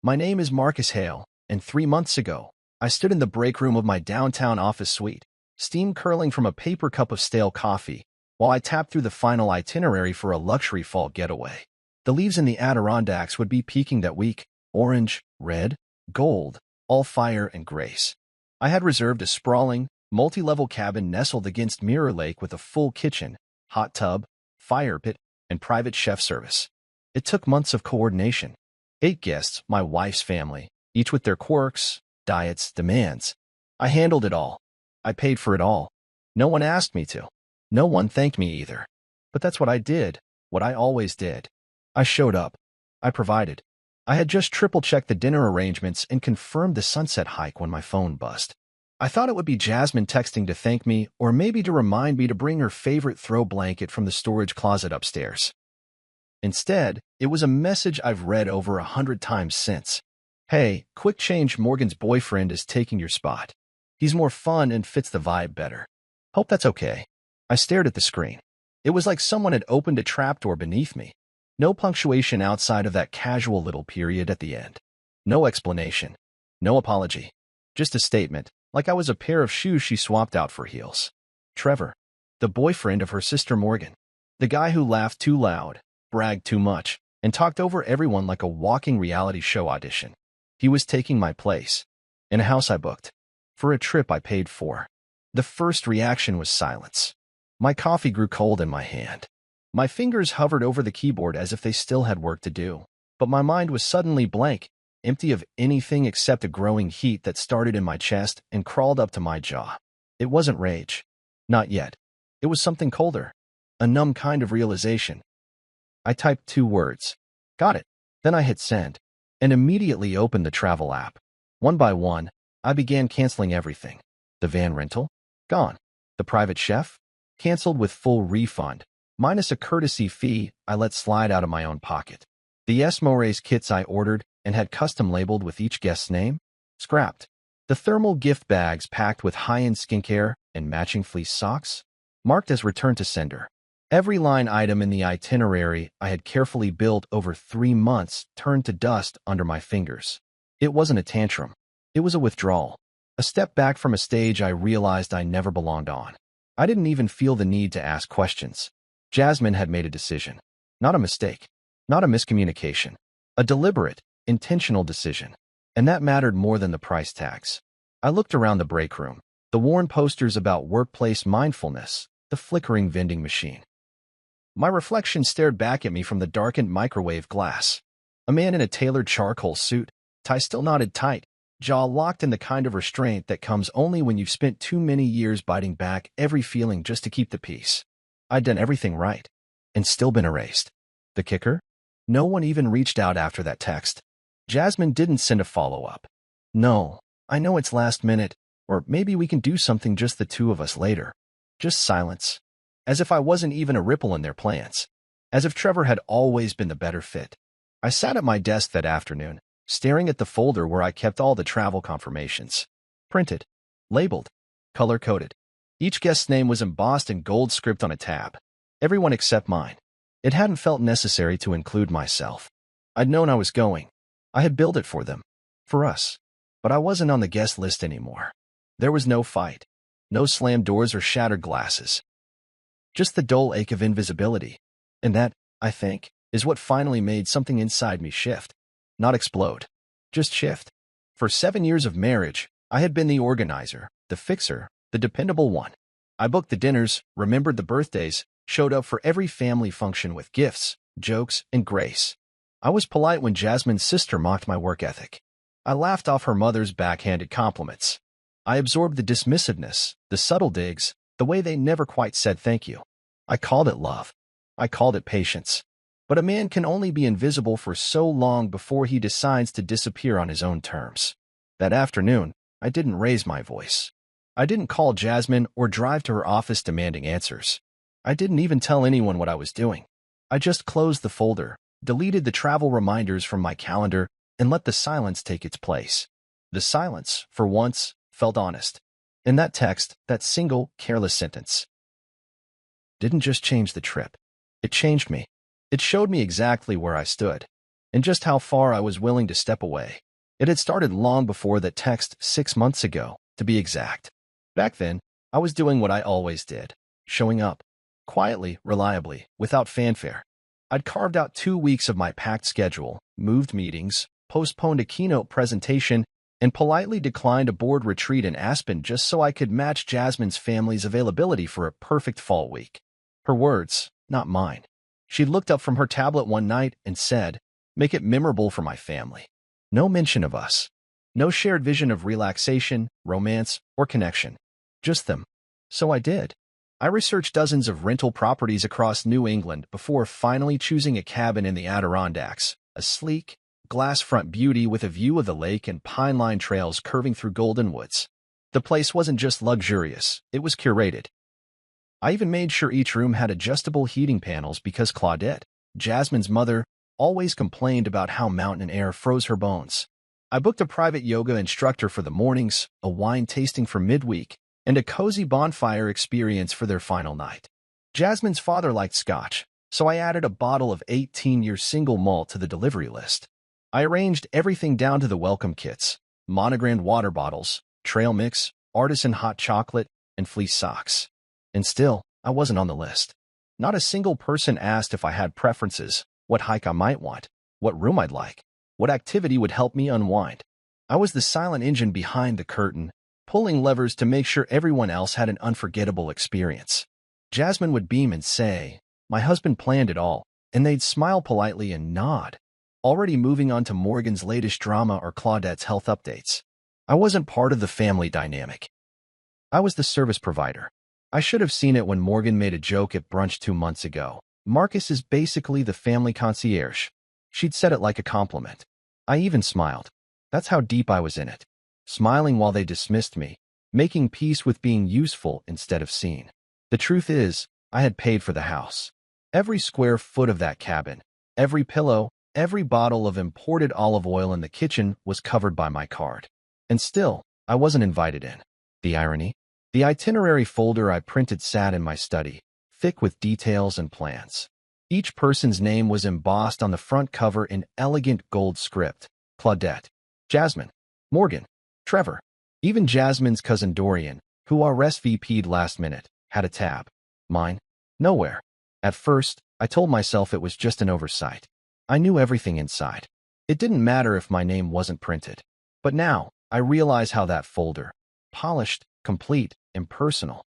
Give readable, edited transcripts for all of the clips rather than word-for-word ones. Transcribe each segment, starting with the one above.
My name is Marcus Hale, and 3 months ago, I stood in the break room of my downtown office suite, steam curling from a paper cup of stale coffee, while I tapped through the final itinerary for a luxury fall getaway. The leaves in the Adirondacks would be peaking that week, orange, red, gold, all fire and grace. I had reserved a sprawling, multi-level cabin nestled against Mirror Lake with a full kitchen, hot tub, fire pit, and private chef service. It took months of coordination. 8 guests, my wife's family, each with their quirks, diets, demands. I handled it all. I paid for it all. No one asked me to. No one thanked me either. But that's what I did, what I always did. I showed up. I provided. I had just triple-checked the dinner arrangements and confirmed the sunset hike when my phone buzzed. I thought it would be Jasmine texting to thank me or maybe to remind me to bring her favorite throw blanket from the storage closet upstairs. Instead, it was a message I've read over 100 times since. Hey, quick change, Morgan's boyfriend is taking your spot. He's more fun and fits the vibe better. Hope that's okay. I stared at the screen. It was like someone had opened a trapdoor beneath me. No punctuation outside of that casual little period at the end. No explanation. No apology. Just a statement, like I was a pair of shoes she swapped out for heels. Trevor, the boyfriend of her sister Morgan. The guy who laughed too loud, bragged too much, and talked over everyone like a walking reality show audition. He was taking my place. In a house I booked. For a trip I paid for. The first reaction was silence. My coffee grew cold in my hand. My fingers hovered over the keyboard as if they still had work to do. But my mind was suddenly blank, empty of anything except a growing heat that started in my chest and crawled up to my jaw. It wasn't rage. Not yet. It was something colder. A numb kind of realization. I typed 2 words. Got it. Then I hit send. And immediately opened the travel app. One by one, I began canceling everything. The van rental? Gone. The private chef? Canceled with full refund, minus a courtesy fee I let slide out of my own pocket. The Esmores kits I ordered and had custom labeled with each guest's name? Scrapped. The thermal gift bags packed with high-end skincare and matching fleece socks? Marked as return to sender. Every line item in the itinerary I had carefully built over 3 months turned to dust under my fingers. It wasn't a tantrum. It was a withdrawal. A step back from a stage I realized I never belonged on. I didn't even feel the need to ask questions. Jasmine had made a decision. Not a mistake. Not a miscommunication. A deliberate, intentional decision. And that mattered more than the price tags. I looked around the break room. The worn posters about workplace mindfulness. The flickering vending machine. My reflection stared back at me from the darkened microwave glass. A man in a tailored charcoal suit, tie still knotted tight, jaw locked in the kind of restraint that comes only when you've spent too many years biting back every feeling just to keep the peace. I'd done everything right, and still been erased. The kicker? No one even reached out after that text. Jasmine didn't send a follow-up. No, I know it's last minute, or maybe we can do something just the 2 of us later. Just silence. As if I wasn't even a ripple in their plans. As if Trevor had always been the better fit. I sat at my desk that afternoon, staring at the folder where I kept all the travel confirmations. Printed. Labeled. Color-coded. Each guest's name was embossed in gold script on a tab. Everyone except mine. It hadn't felt necessary to include myself. I'd known I was going. I had built it for them. For us. But I wasn't on the guest list anymore. There was no fight. No slammed doors or shattered glasses. Just the dull ache of invisibility. And that, I think, is what finally made something inside me shift. Not explode. Just shift. For 7 years of marriage, I had been the organizer, the fixer, the dependable one. I booked the dinners, remembered the birthdays, showed up for every family function with gifts, jokes, and grace. I was polite when Jasmine's sister mocked my work ethic. I laughed off her mother's backhanded compliments. I absorbed the dismissiveness, the subtle digs, the way they never quite said thank you. I called it love. I called it patience. But a man can only be invisible for so long before he decides to disappear on his own terms. That afternoon, I didn't raise my voice. I didn't call Jasmine or drive to her office demanding answers. I didn't even tell anyone what I was doing. I just closed the folder, deleted the travel reminders from my calendar, and let the silence take its place. The silence, for once, felt honest. In that text, that single, careless sentence didn't just change the trip. It changed me. It showed me exactly where I stood. and just how far I was willing to step away. It had started long before that text 6 months ago, to be exact. Back then, I was doing what I always did, showing up, quietly, reliably, without fanfare. I'd carved out 2 weeks of my packed schedule, moved meetings, postponed a keynote presentation, and politely declined a board retreat in Aspen just so I could match Jasmine's family's availability for a perfect fall week. Her words, not mine. She looked up from her tablet one night and said, "Make it memorable for my family." No mention of us. No shared vision of relaxation, romance, or connection. Just them. So I did. I researched dozens of rental properties across New England before finally choosing a cabin in the Adirondacks, a sleek, glass-front beauty with a view of the lake and pine-lined trails curving through golden woods. The place wasn't just luxurious, it was curated. I even made sure each room had adjustable heating panels because Claudette, Jasmine's mother, always complained about how mountain air froze her bones. I booked a private yoga instructor for the mornings, a wine tasting for midweek, and a cozy bonfire experience for their final night. Jasmine's father liked scotch, so I added a bottle of 18-year single malt to the delivery list. I arranged everything down to the welcome kits, monogrammed water bottles, trail mix, artisan hot chocolate, and fleece socks. And still, I wasn't on the list. Not a single person asked if I had preferences, what hike I might want, what room I'd like, what activity would help me unwind. I was the silent engine behind the curtain, pulling levers to make sure everyone else had an unforgettable experience. Jasmine would beam and say, "My husband planned it all," and they'd smile politely and nod, already moving on to Morgan's latest drama or Claudette's health updates. I wasn't part of the family dynamic. I was the service provider. I should have seen it when Morgan made a joke at brunch 2 months ago. Marcus is basically the family concierge. She'd said it like a compliment. I even smiled. That's how deep I was in it. Smiling while they dismissed me, making peace with being useful instead of seen. The truth is, I had paid for the house. Every square foot of that cabin, every pillow, every bottle of imported olive oil in the kitchen was covered by my card. And still, I wasn't invited in. The irony? The itinerary folder I printed sat in my study, thick with details and plans. Each person's name was embossed on the front cover in elegant gold script. Claudette, Jasmine, Morgan, Trevor. Even Jasmine's cousin Dorian, who RSVP'd last minute, had a tab. Mine? Nowhere. At first, I told myself it was just an oversight. I knew everything inside. It didn't matter if my name wasn't printed. But now, I realize how that folder, polished, complete, impersonal,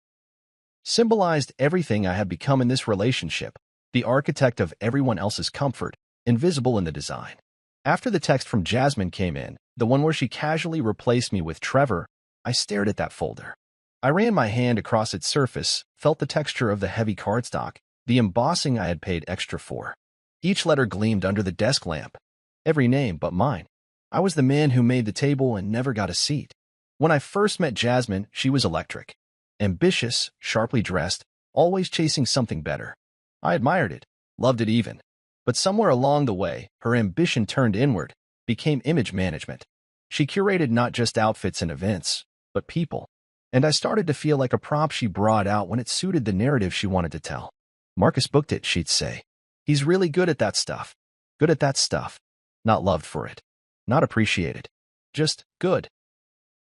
symbolized everything I had become in this relationship, the architect of everyone else's comfort, invisible in the design. After the text from Jasmine came in, the one where she casually replaced me with Trevor, I stared at that folder. I ran my hand across its surface, felt the texture of the heavy cardstock, the embossing I had paid extra for. Each letter gleamed under the desk lamp. Every name but mine. I was the man who made the table and never got a seat. When I first met Jasmine, she was electric. Ambitious, sharply dressed, always chasing something better. I admired it, loved it even. But somewhere along the way, her ambition turned inward, became image management. She curated not just outfits and events, but people. And I started to feel like a prop she brought out when it suited the narrative she wanted to tell. Marcus booked it, she'd say. He's really good at that stuff. Good at that stuff. Not loved for it. Not appreciated. Just good.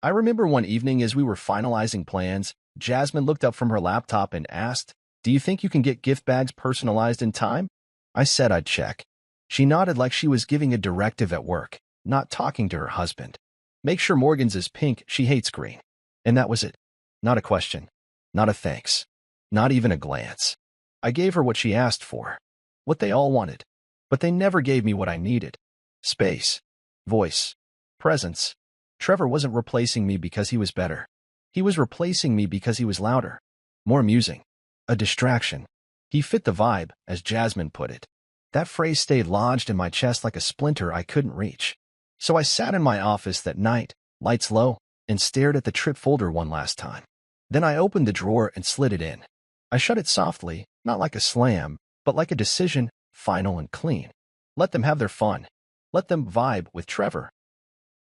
I remember one evening as we were finalizing plans, Jasmine looked up from her laptop and asked, "Do you think you can get gift bags personalized in time?" I said I'd check. She nodded like she was giving a directive at work, not talking to her husband. "Make sure Morgan's is pink, she hates green." And that was it. Not a question. Not a thanks. Not even a glance. I gave her what she asked for. What they all wanted. But they never gave me what I needed. Space. Voice. Presence. Trevor wasn't replacing me because he was better. He was replacing me because he was louder. More amusing. A distraction. He fit the vibe, as Jasmine put it. That phrase stayed lodged in my chest like a splinter I couldn't reach. So I sat in my office that night, lights low, and stared at the trip folder one last time. Then I opened the drawer and slid it in. I shut it softly, not like a slam, but like a decision, final and clean. Let them have their fun. Let them vibe with Trevor.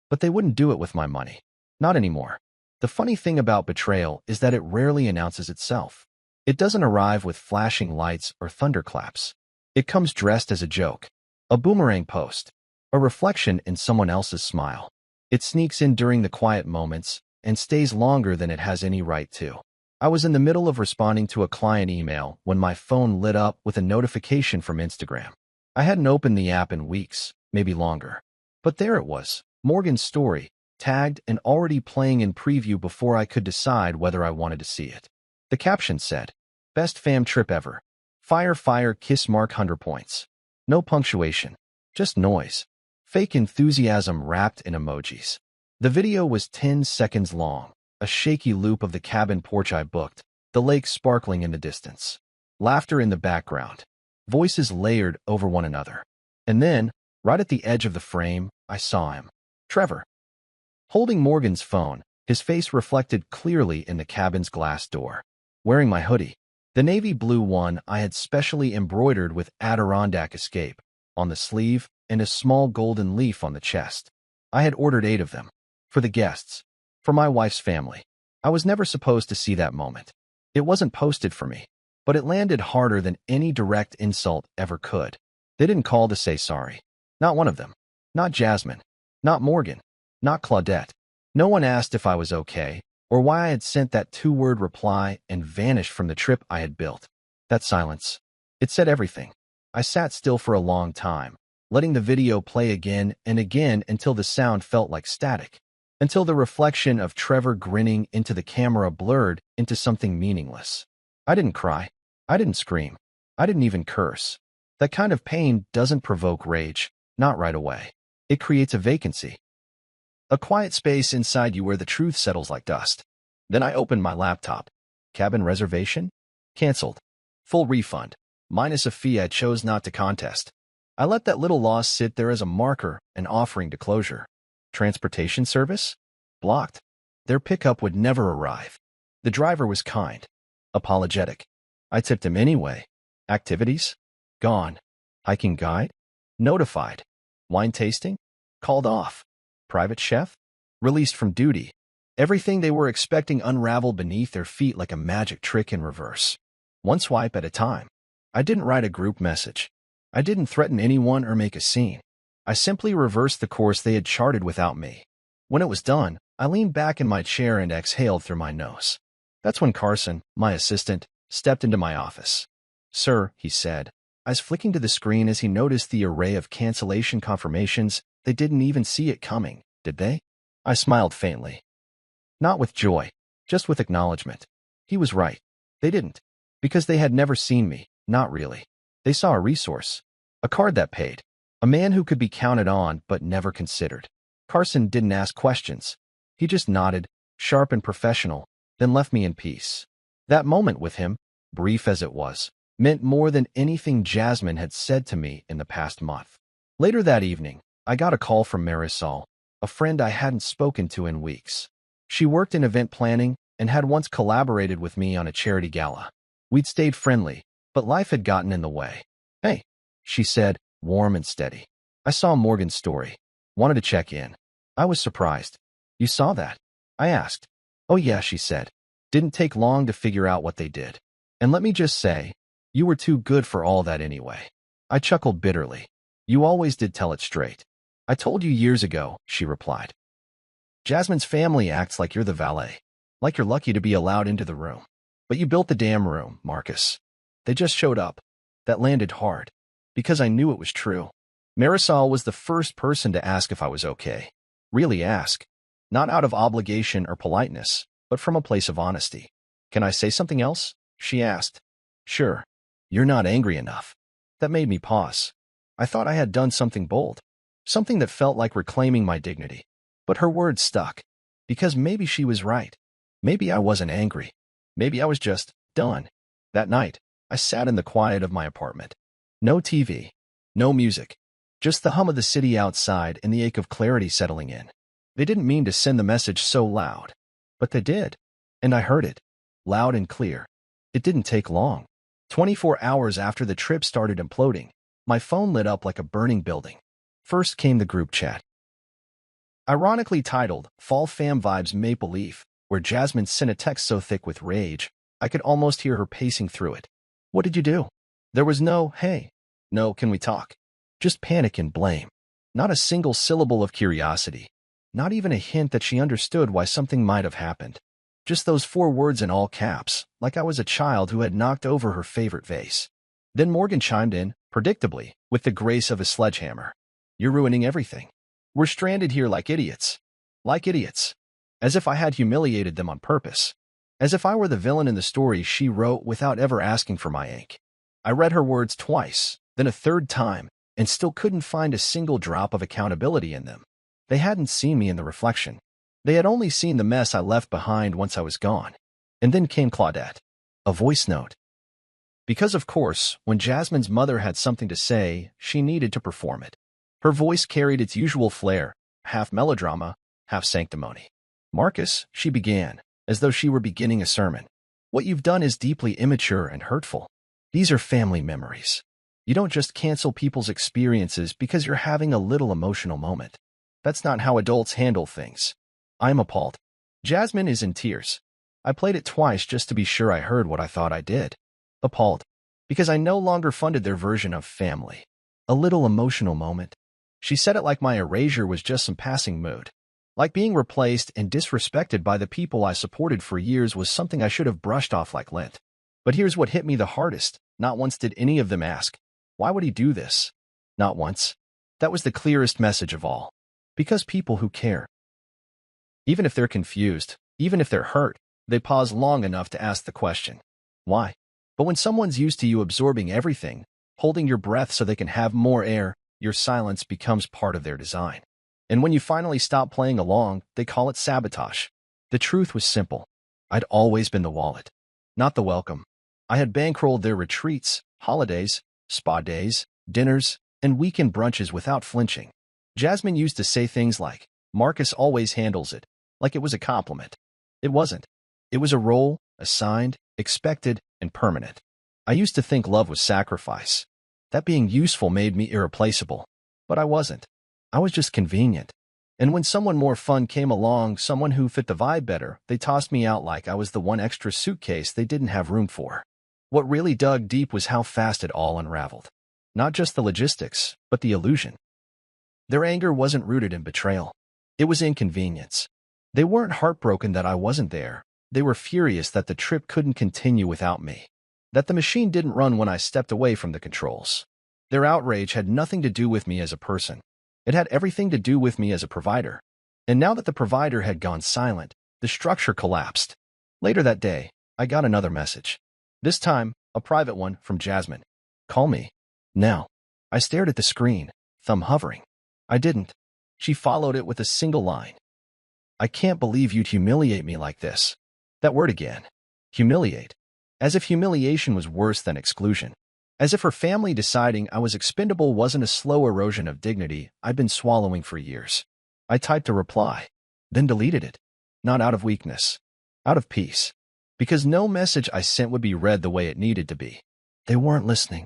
But they wouldn't do it with my money. Not anymore. The funny thing about betrayal is that it rarely announces itself. It doesn't arrive with flashing lights or thunderclaps. It comes dressed as a joke. A boomerang post. A reflection in someone else's smile. It sneaks in during the quiet moments and stays longer than it has any right to. I was in the middle of responding to a client email when my phone lit up with a notification from Instagram. I hadn't opened the app in weeks, maybe longer. But there it was, Morgan's story, tagged and already playing in preview before I could decide whether I wanted to see it. The caption said, "Best fam trip ever. Fire fire kiss mark 100 points." No punctuation, just noise. Fake enthusiasm wrapped in emojis. The video was 10 seconds long, a shaky loop of the cabin porch I booked, the lake sparkling in the distance. Laughter in the background. Voices layered over one another. And then, right at the edge of the frame, I saw him. Trevor. Holding Morgan's phone, his face reflected clearly in the cabin's glass door. Wearing my hoodie. The navy blue one I had specially embroidered with Adirondack Escape on the sleeve and a small golden leaf on the chest. I had ordered 8 of them. For the guests. For my wife's family. I was never supposed to see that moment. It wasn't posted for me. But it landed harder than any direct insult ever could. They didn't call to say sorry. Not one of them. Not Jasmine. Not Morgan. Not Claudette. No one asked if I was okay, or why I had sent that 2-word reply and vanished from the trip I had built. That silence. It said everything. I sat still for a long time, letting the video play again and again until the sound felt like static. Until the reflection of Trevor grinning into the camera blurred into something meaningless. I didn't cry. I didn't scream. I didn't even curse. That kind of pain doesn't provoke rage, not right away. It creates a vacancy. A quiet space inside you where the truth settles like dust. Then I opened my laptop. Cabin reservation? Canceled. Full refund. Minus a fee I chose not to contest. I let that little loss sit there as a marker, an offering to closure. Transportation service? Blocked. Their pickup would never arrive. The driver was kind. Apologetic. I tipped him anyway. Activities? Gone. Hiking guide? Notified. Wine tasting? Called off. Private chef? Released from duty. Everything they were expecting unraveled beneath their feet like a magic trick in reverse. One swipe at a time. I didn't write a group message. I didn't threaten anyone or make a scene. I simply reversed the course they had charted without me. When it was done, I leaned back in my chair and exhaled through my nose. That's when Carson, my assistant, stepped into my office. "Sir," he said, eyes flicking to the screen as he noticed the array of cancellation confirmations. They didn't even see it coming, did they? I smiled faintly. Not with joy, just with acknowledgement. He was right. They didn't. Because they had never seen me, not really. They saw a resource. A card that paid. A man who could be counted on but never considered. Carson didn't ask questions. He just nodded, sharp and professional, then left me in peace. That moment with him, brief as it was, meant more than anything Jasmine had said to me in the past month. Later that evening, I got a call from Marisol, a friend I hadn't spoken to in weeks. She worked in event planning and had once collaborated with me on a charity gala. We'd stayed friendly, but life had gotten in the way. "Hey," she said, warm and steady. "I saw Morgan's story. Wanted to check in." I was surprised. "You saw that?" I asked. "Oh yeah," she said. "Didn't take long to figure out what they did. And let me just say, you were too good for all that anyway." I chuckled bitterly. "You always did tell it straight." "I told you years ago," she replied. "Jasmine's family acts like you're the valet, like you're lucky to be allowed into the room. But you built the damn room, Marcus. They just showed up." That landed hard, because I knew it was true. Marisol was the first person to ask if I was okay. Really ask. Not out of obligation or politeness, but from a place of honesty. "Can I say something else?" she asked. "Sure. You're not angry enough." That made me pause. I thought I had done something bold. Something that felt like reclaiming my dignity. But her words stuck. Because maybe she was right. Maybe I wasn't angry. Maybe I was just done. That night, I sat in the quiet of my apartment. No TV. No music. Just the hum of the city outside and the ache of clarity settling in. They didn't mean to send the message so loud. But they did. And I heard it. Loud and clear. It didn't take long. 24 hours after the trip started imploding, my phone lit up like a burning building. First came the group chat. Ironically titled, "Fall Fam Vibes Maple Leaf," where Jasmine sent a text so thick with rage, I could almost hear her pacing through it. "What did you do?" There was no, "Hey." No, "Can we talk?" Just panic and blame. Not a single syllable of curiosity. Not even a hint that she understood why something might have happened. Just those 4 words in all caps, like I was a child who had knocked over her favorite vase. Then Morgan chimed in, predictably, with the grace of a sledgehammer. You're ruining everything. We're stranded here like idiots. Like idiots. As if I had humiliated them on purpose. As if I were the villain in the story she wrote without ever asking for my ink. I read her words twice, then a third time, and still couldn't find a single drop of accountability in them. They hadn't seen me in the reflection. They had only seen the mess I left behind once I was gone. And then came Claudette. A voice note. Because of course, when Jasmine's mother had something to say, she needed to perform it. Her voice carried its usual flair, half melodrama, half sanctimony. Marcus, she began, as though she were beginning a sermon. What you've done is deeply immature and hurtful. These are family memories. You don't just cancel people's experiences because you're having a little emotional moment. That's not how adults handle things. I'm appalled. Jasmine is in tears. I played it twice just to be sure I heard what I thought I did. Appalled. Because I no longer funded their version of family. A little emotional moment. She said it like my erasure was just some passing mood. Like being replaced and disrespected by the people I supported for years was something I should have brushed off like lint. But here's what hit me the hardest. Not once did any of them ask, why would he do this? Not once. That was the clearest message of all. Because people who care. Even if they're confused, even if they're hurt, they pause long enough to ask the question. Why? But when someone's used to you absorbing everything, holding your breath so they can have more air, your silence becomes part of their design. And when you finally stop playing along, they call it sabotage. The truth was simple. I'd always been the wallet, not the welcome. I had bankrolled their retreats, holidays, spa days, dinners, and weekend brunches without flinching. Jasmine used to say things like, Marcus always handles it, like it was a compliment. It wasn't. It was a role, assigned, expected, and permanent. I used to think love was sacrifice. That being useful made me irreplaceable. But I wasn't. I was just convenient. And when someone more fun came along, someone who fit the vibe better, they tossed me out like I was the one extra suitcase they didn't have room for. What really dug deep was how fast it all unraveled. Not just the logistics, but the illusion. Their anger wasn't rooted in betrayal. It was inconvenience. They weren't heartbroken that I wasn't there. They were furious that the trip couldn't continue without me. That the machine didn't run when I stepped away from the controls. Their outrage had nothing to do with me as a person. It had everything to do with me as a provider. And now that the provider had gone silent, the structure collapsed. Later that day, I got another message. This time, a private one from Jasmine. Call me. Now. I stared at the screen, thumb hovering. I didn't. She followed it with a single line. I can't believe you'd humiliate me like this. That word again. Humiliate. As if humiliation was worse than exclusion. As if her family deciding I was expendable wasn't a slow erosion of dignity I'd been swallowing for years. I typed a reply, then deleted it. Not out of weakness. Out of peace. Because no message I sent would be read the way it needed to be. They weren't listening.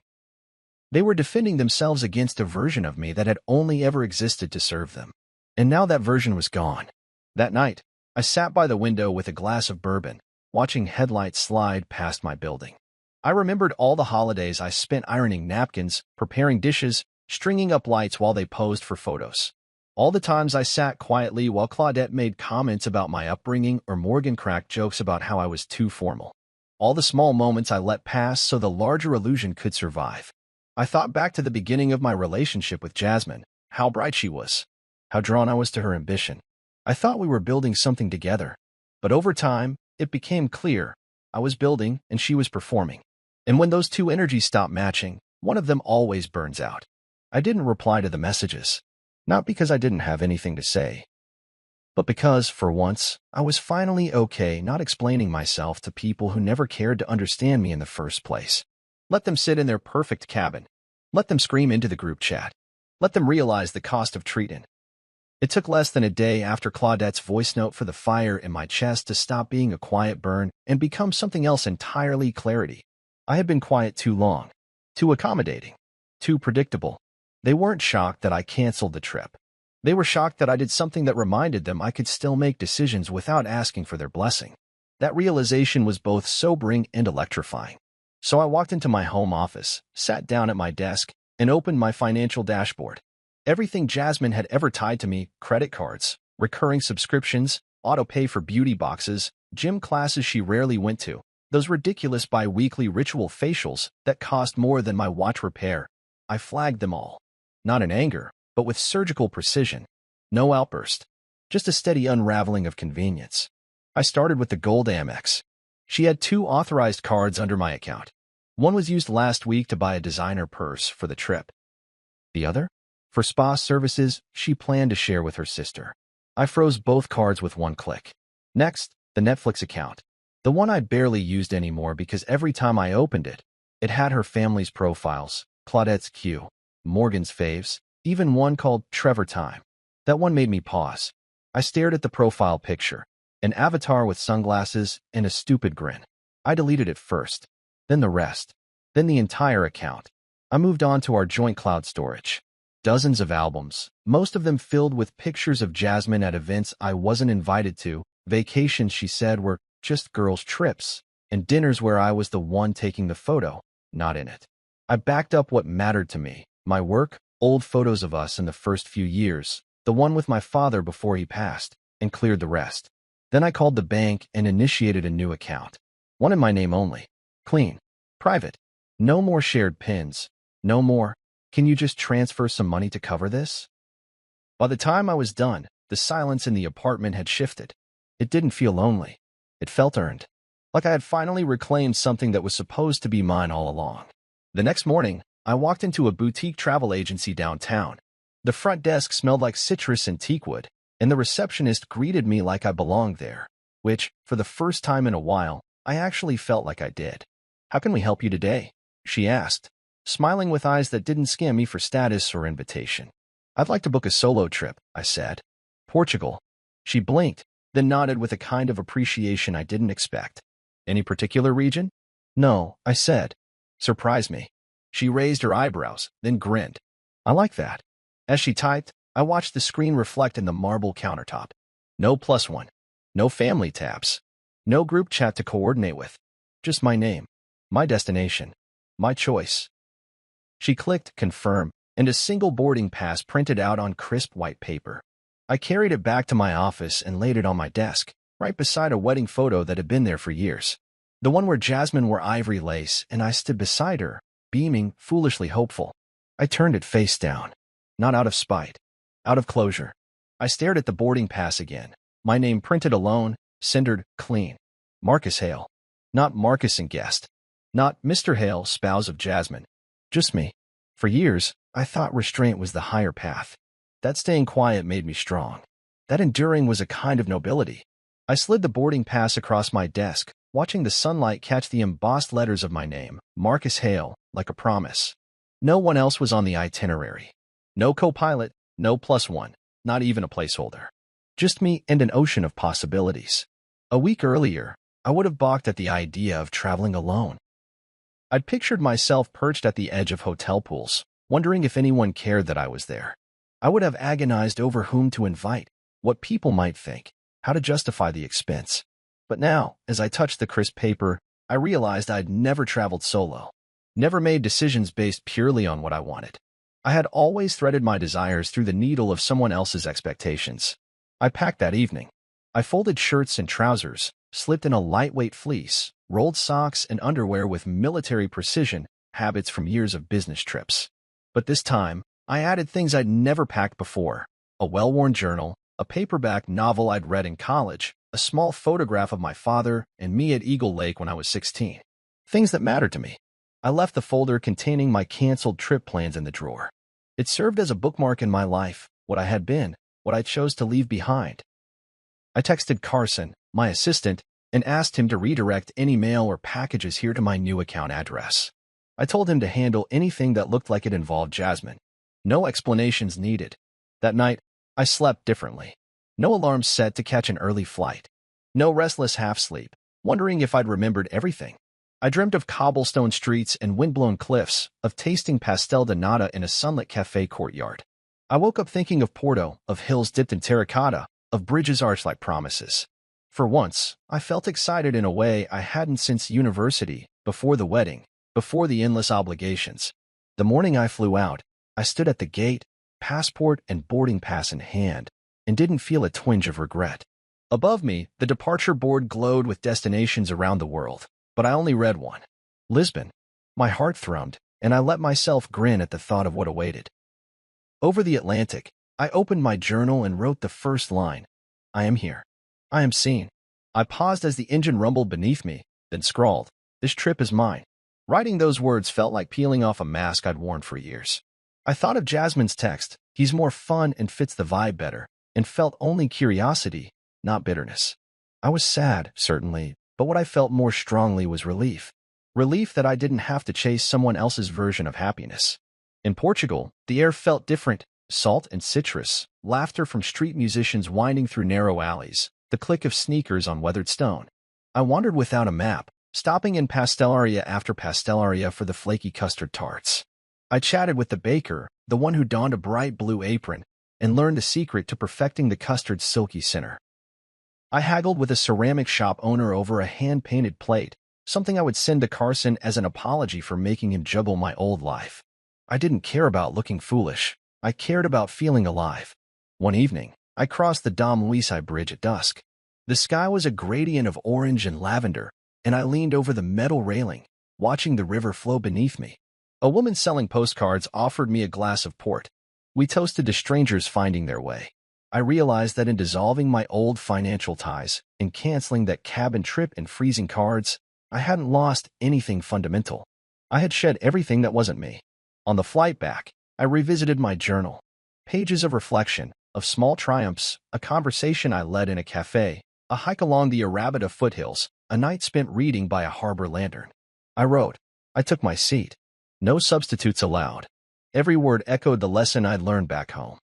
They were defending themselves against a version of me that had only ever existed to serve them. And now that version was gone. That night, I sat by the window with a glass of bourbon, watching headlights slide past my building. I remembered all the holidays I spent ironing napkins, preparing dishes, stringing up lights while they posed for photos. All the times I sat quietly while Claudette made comments about my upbringing or Morgan cracked jokes about how I was too formal. All the small moments I let pass so the larger illusion could survive. I thought back to the beginning of my relationship with Jasmine, how bright she was, how drawn I was to her ambition. I thought we were building something together. But over time, it became clear I was building and she was performing. And when those two energies stop matching, one of them always burns out. I didn't reply to the messages. Not because I didn't have anything to say, but because, for once, I was finally okay not explaining myself to people who never cared to understand me in the first place. Let them sit in their perfect cabin. Let them scream into the group chat. Let them realize the cost of treating. It took less than a day after Claudette's voice note for the fire in my chest to stop being a quiet burn and become something else entirely: clarity. I had been quiet too long, too accommodating, too predictable. They weren't shocked that I canceled the trip. They were shocked that I did something that reminded them I could still make decisions without asking for their blessing. That realization was both sobering and electrifying. So I walked into my home office, sat down at my desk, and opened my financial dashboard. Everything Jasmine had ever tied to me, credit cards, recurring subscriptions, auto pay for beauty boxes, gym classes she rarely went to, those ridiculous bi-weekly ritual facials that cost more than my watch repair. I flagged them all. Not in anger, but with surgical precision. No outburst. Just a steady unraveling of convenience. I started with the Gold Amex. She had 2 authorized cards under my account. One was used last week to buy a designer purse for the trip. The other? For spa services she planned to share with her sister. I froze both cards with one click. Next, the Netflix account. The one I barely used anymore because every time I opened it, it had her family's profiles, Claudette's Q, Morgan's faves, even one called Trevor Time. That one made me pause. I stared at the profile picture, an avatar with sunglasses and a stupid grin. I deleted it first, then the rest, then the entire account. I moved on to our joint cloud storage. Dozens of albums, most of them filled with pictures of Jasmine at events I wasn't invited to, vacations she said were just girls' trips, and dinners where I was the one taking the photo, not in it. I backed up what mattered to me, my work, old photos of us in the first few years, the one with my father before he passed, and cleared the rest. Then I called the bank and initiated a new account. One in my name only. Clean. Private. No more shared PINs. No more, "Can you just transfer some money to cover this?" By the time I was done, the silence in the apartment had shifted. It didn't feel lonely. It felt earned. Like I had finally reclaimed something that was supposed to be mine all along. The next morning, I walked into a boutique travel agency downtown. The front desk smelled like citrus and teakwood, and the receptionist greeted me like I belonged there, which, for the first time in a while, I actually felt like I did. "How can we help you today?" she asked, smiling with eyes that didn't scan me for status or invitation. "I'd like to book a solo trip," I said. "Portugal." She blinked, then nodded with a kind of appreciation I didn't expect. "Any particular region?" "No," I said. "Surprise me." She raised her eyebrows, then grinned. "I like that." As she typed, I watched the screen reflect in the marble countertop. No +1. No family tabs. No group chat to coordinate with. Just my name. My destination. My choice. She clicked confirm, and a single boarding pass printed out on crisp white paper. I carried it back to my office and laid it on my desk, right beside a wedding photo that had been there for years. The one where Jasmine wore ivory lace and I stood beside her, beaming, foolishly hopeful. I turned it face down. Not out of spite. Out of closure. I stared at the boarding pass again. My name printed alone, cindered, clean. Marcus Hale. Not Marcus and Guest. Not Mr. Hale, spouse of Jasmine. Just me. For years, I thought restraint was the higher path. That staying quiet made me strong. That enduring was a kind of nobility. I slid the boarding pass across my desk, watching the sunlight catch the embossed letters of my name, Marcus Hale, like a promise. No one else was on the itinerary. No co-pilot, no +1, not even a placeholder. Just me and an ocean of possibilities. A week earlier, I would have balked at the idea of traveling alone. I'd pictured myself perched at the edge of hotel pools, wondering if anyone cared that I was there. I would have agonized over whom to invite, what people might think, how to justify the expense. But now, as I touched the crisp paper, I realized I'd never traveled solo, never made decisions based purely on what I wanted. I had always threaded my desires through the needle of someone else's expectations. I packed that evening. I folded shirts and trousers, slipped in a lightweight fleece, rolled socks and underwear with military precision, habits from years of business trips. But this time, I added things I'd never packed before: a well-worn journal, a paperback novel I'd read in college, a small photograph of my father and me at Eagle Lake when I was 16. Things that mattered to me. I left the folder containing my canceled trip plans in the drawer. It served as a bookmark in my life, what I had been, what I chose to leave behind. I texted Carson, my assistant, and asked him to redirect any mail or packages here to my new account address. I told him to handle anything that looked like it involved Jasmine. No explanations needed. That night, I slept differently. No alarm set to catch an early flight. No restless half-sleep, wondering if I'd remembered everything. I dreamt of cobblestone streets and windblown cliffs, of tasting pastel de nata in a sunlit cafe courtyard. I woke up thinking of Porto, of hills dipped in terracotta, of bridges arched like promises. For once, I felt excited in a way I hadn't since university, before the wedding, before the endless obligations. The morning I flew out, I stood at the gate, passport and boarding pass in hand, and didn't feel a twinge of regret. Above me, the departure board glowed with destinations around the world, but I only read one: Lisbon. My heart thrummed, and I let myself grin at the thought of what awaited. Over the Atlantic, I opened my journal and wrote the first line: I am here. I am seen. I paused as the engine rumbled beneath me, then scrawled, "This trip is mine." Writing those words felt like peeling off a mask I'd worn for years. I thought of Jasmine's text: "He's more fun and fits the vibe better," and felt only curiosity, not bitterness. I was sad, certainly, but what I felt more strongly was relief. Relief that I didn't have to chase someone else's version of happiness. In Portugal, the air felt different: salt and citrus, laughter from street musicians winding through narrow alleys, the click of sneakers on weathered stone. I wandered without a map, stopping in pastelaria after pastelaria for the flaky custard tarts. I chatted with the baker, the one who donned a bright blue apron, and learned the secret to perfecting the custard's silky center. I haggled with a ceramic shop owner over a hand-painted plate, something I would send to Carson as an apology for making him juggle my old life. I didn't care about looking foolish. I cared about feeling alive. One evening, I crossed the Dom Luisi Bridge at dusk. The sky was a gradient of orange and lavender, and I leaned over the metal railing, watching the river flow beneath me. A woman selling postcards offered me a glass of port. We toasted to strangers finding their way. I realized that in dissolving my old financial ties, in canceling that cabin trip and freezing cards, I hadn't lost anything fundamental. I had shed everything that wasn't me. On the flight back, I revisited my journal. Pages of reflection, of small triumphs, a conversation I led in a cafe, a hike along the Arabada foothills, a night spent reading by a harbor lantern. I wrote. I took my seat. No substitutes allowed. Every word echoed the lesson I'd learned back home.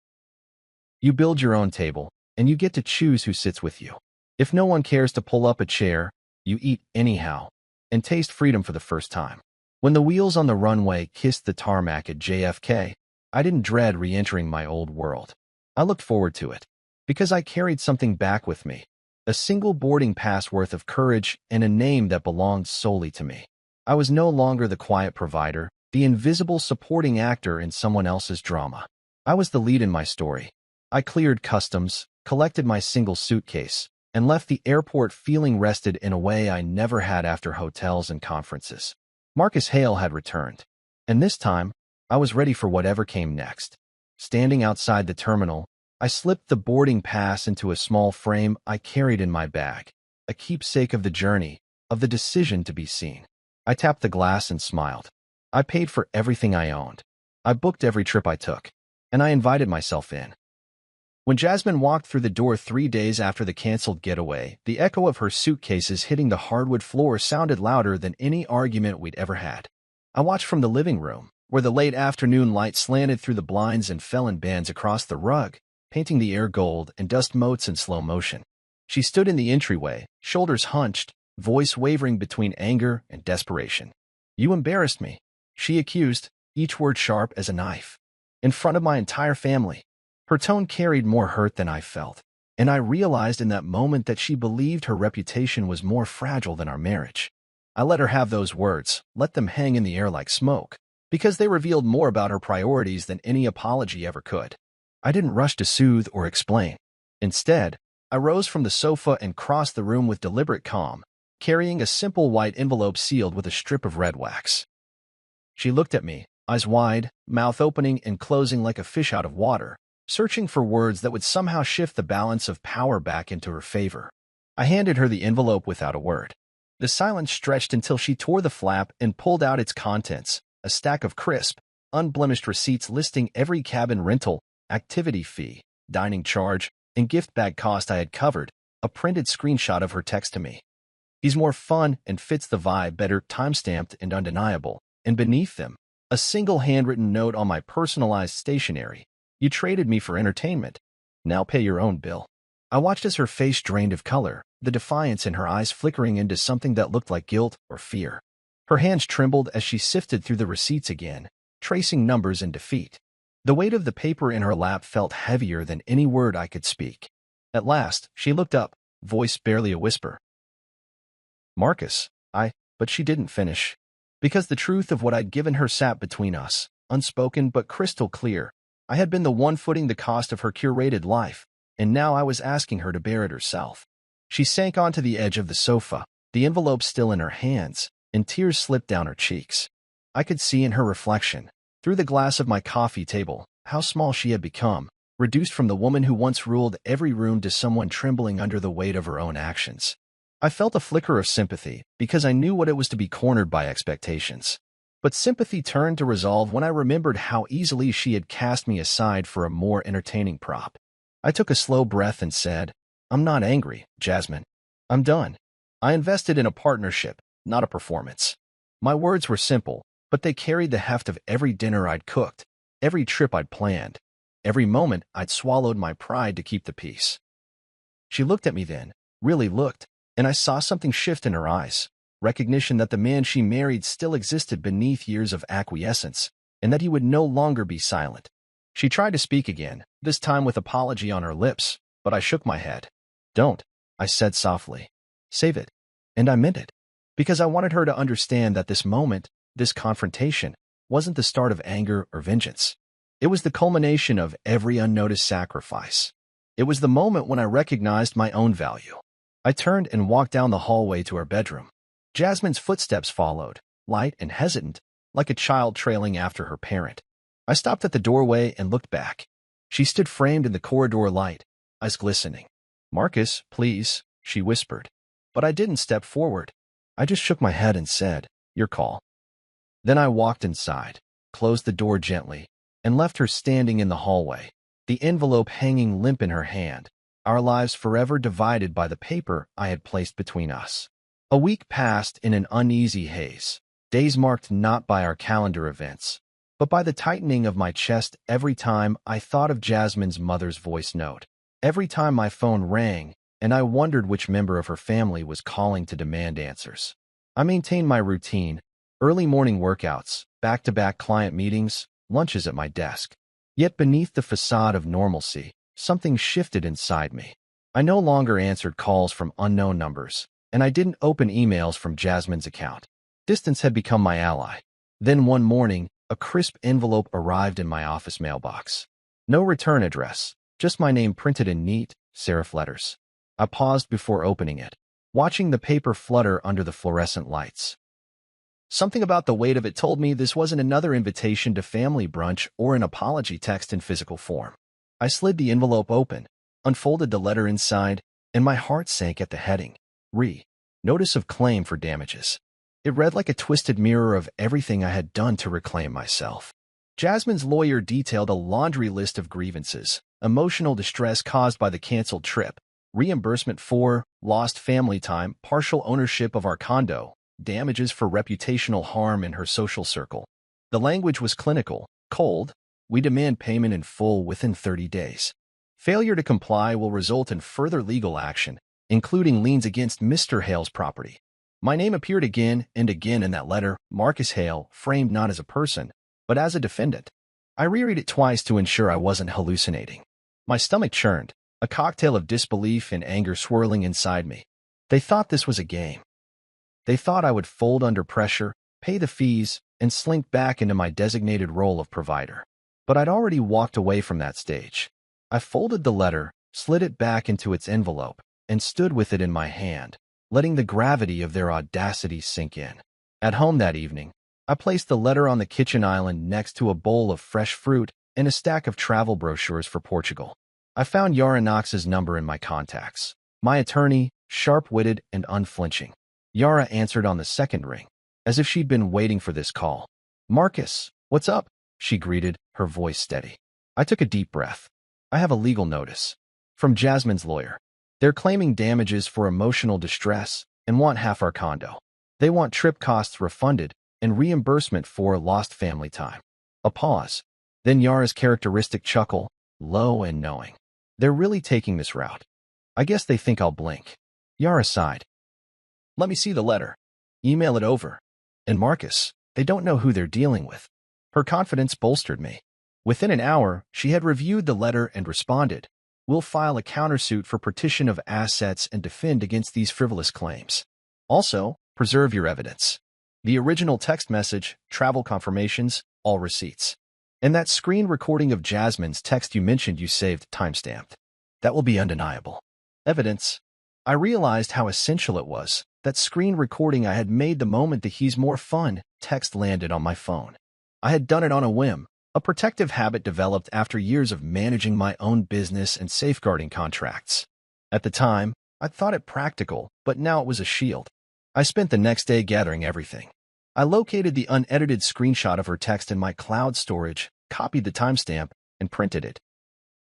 You build your own table, and you get to choose who sits with you. If no one cares to pull up a chair, you eat anyhow, and taste freedom for the first time. When the wheels on the runway kissed the tarmac at JFK, I didn't dread re-entering my old world. I looked forward to it, because I carried something back with me: a single boarding pass worth of courage and a name that belonged solely to me. I was no longer the quiet provider, the invisible supporting actor in someone else's drama. I was the lead in my story. I cleared customs, collected my single suitcase, and left the airport feeling rested in a way I never had after hotels and conferences. Marcus Hale had returned, and this time, I was ready for whatever came next. Standing outside the terminal, I slipped the boarding pass into a small frame I carried in my bag, a keepsake of the journey, of the decision to be seen. I tapped the glass and smiled. I paid for everything I owned. I booked every trip I took, and I invited myself in. When Jasmine walked through the door 3 days after the canceled getaway, the echo of her suitcases hitting the hardwood floor sounded louder than any argument we'd ever had. I watched from the living room, where the late afternoon light slanted through the blinds and fell in bands across the rug, painting the air gold and dust motes in slow motion. She stood in the entryway, shoulders hunched, voice wavering between anger and desperation. "You embarrassed me," she accused, each word sharp as a knife. "In front of my entire family." Her tone carried more hurt than I felt, and I realized in that moment that she believed her reputation was more fragile than our marriage. I let her have those words, let them hang in the air like smoke, because they revealed more about her priorities than any apology ever could. I didn't rush to soothe or explain. Instead, I rose from the sofa and crossed the room with deliberate calm, carrying a simple white envelope sealed with a strip of red wax. She looked at me, eyes wide, mouth opening and closing like a fish out of water, searching for words that would somehow shift the balance of power back into her favor. I handed her the envelope without a word. The silence stretched until she tore the flap and pulled out its contents, a stack of crisp, unblemished receipts listing every cabin rental, activity fee, dining charge, and gift bag cost I had covered, a printed screenshot of her text to me. "He's more fun and fits the vibe better," time-stamped and undeniable, and beneath them, a single handwritten note on my personalized stationery: "You traded me for entertainment. Now pay your own bill." I watched as her face drained of color, the defiance in her eyes flickering into something that looked like guilt or fear. Her hands trembled as she sifted through the receipts again, tracing numbers in defeat. The weight of the paper in her lap felt heavier than any word I could speak. At last, she looked up, voice barely a whisper. "Marcus," but she didn't finish, because the truth of what I'd given her sat between us, unspoken but crystal clear. I had been the one footing the cost of her curated life, and now I was asking her to bear it herself. She sank onto the edge of the sofa, the envelope still in her hands, and tears slipped down her cheeks. I could see in her reflection, through the glass of my coffee table, how small she had become, reduced from the woman who once ruled every room to someone trembling under the weight of her own actions. I felt a flicker of sympathy because I knew what it was to be cornered by expectations. But sympathy turned to resolve when I remembered how easily she had cast me aside for a more entertaining prop. I took a slow breath and said, "I'm not angry, Jasmine. I'm done. I invested in a partnership, not a performance." My words were simple, but they carried the heft of every dinner I'd cooked, every trip I'd planned, every moment I'd swallowed my pride to keep the peace. She looked at me then, really looked, and I saw something shift in her eyes, recognition that the man she married still existed beneath years of acquiescence, and that he would no longer be silent. She tried to speak again, this time with apology on her lips, but I shook my head. "Don't," I said softly. "Save it." And I meant it, because I wanted her to understand that this moment, this confrontation, wasn't the start of anger or vengeance. It was the culmination of every unnoticed sacrifice. It was the moment when I recognized my own value. I turned and walked down the hallway to her bedroom. Jasmine's footsteps followed, light and hesitant, like a child trailing after her parent. I stopped at the doorway and looked back. She stood framed in the corridor light, eyes glistening. "Marcus, please," she whispered. But I didn't step forward. I just shook my head and said, "Your call." Then I walked inside, closed the door gently, and left her standing in the hallway, the envelope hanging limp in her hand, our lives forever divided by the paper I had placed between us. A week passed in an uneasy haze, days marked not by our calendar events, but by the tightening of my chest every time I thought of Jasmine's mother's voice note, every time my phone rang, and I wondered which member of her family was calling to demand answers. I maintained my routine, early morning workouts, back-to-back client meetings, lunches at my desk. Yet beneath the facade of normalcy, something shifted inside me. I no longer answered calls from unknown numbers, and I didn't open emails from Jasmine's account. Distance had become my ally. Then one morning, a crisp envelope arrived in my office mailbox. No return address, just my name printed in neat, serif letters. I paused before opening it, watching the paper flutter under the fluorescent lights. Something about the weight of it told me this wasn't another invitation to family brunch or an apology text in physical form. I slid the envelope open, unfolded the letter inside, and my heart sank at the heading. Notice of claim for damages. It read like a twisted mirror of everything I had done to reclaim myself. Jasmine's lawyer detailed a laundry list of grievances: emotional distress caused by the canceled trip, reimbursement for lost family time, partial ownership of our condo, damages for reputational harm in her social circle. The language was clinical, cold. "We demand payment in full within 30 days. Failure to comply will result in further legal action, including liens against Mr. Hale's property." My name appeared again and again in that letter, Marcus Hale, framed not as a person, but as a defendant. I reread it twice to ensure I wasn't hallucinating. My stomach churned, a cocktail of disbelief and anger swirling inside me. They thought this was a game. They thought I would fold under pressure, pay the fees, and slink back into my designated role of provider. But I'd already walked away from that stage. I folded the letter, slid it back into its envelope, and stood with it in my hand, letting the gravity of their audacity sink in. At home that evening, I placed the letter on the kitchen island next to a bowl of fresh fruit and a stack of travel brochures for Portugal. I found Yara Knox's number in my contacts. My attorney, sharp-witted and unflinching. Yara answered on the second ring, as if she'd been waiting for this call. "Marcus, what's up?" she greeted, her voice steady. I took a deep breath. "I have a legal notice. From Jasmine's lawyer. They're claiming damages for emotional distress and want half our condo. They want trip costs refunded and reimbursement for lost family time." A pause. Then Yara's characteristic chuckle, low and knowing. "They're really taking this route. I guess they think I'll blink." Yara sighed. "Let me see the letter. Email it over." And Marcus, they don't know who they're dealing with. Her confidence bolstered me. Within an hour, she had reviewed the letter and responded, "We'll file a countersuit for partition of assets and defend against these frivolous claims. Also, preserve your evidence. The original text message, travel confirmations, all receipts." And that screen recording of Jasmine's text you mentioned you saved timestamped. That will be undeniable evidence. I realized how essential it was. That screen recording I had made the moment the "he's more fun" text landed on my phone. I had done it on a whim, a protective habit developed after years of managing my own business and safeguarding contracts. At the time, I thought it practical, but now it was a shield. I spent the next day gathering everything. I located the unedited screenshot of her text in my cloud storage, copied the timestamp, and printed it.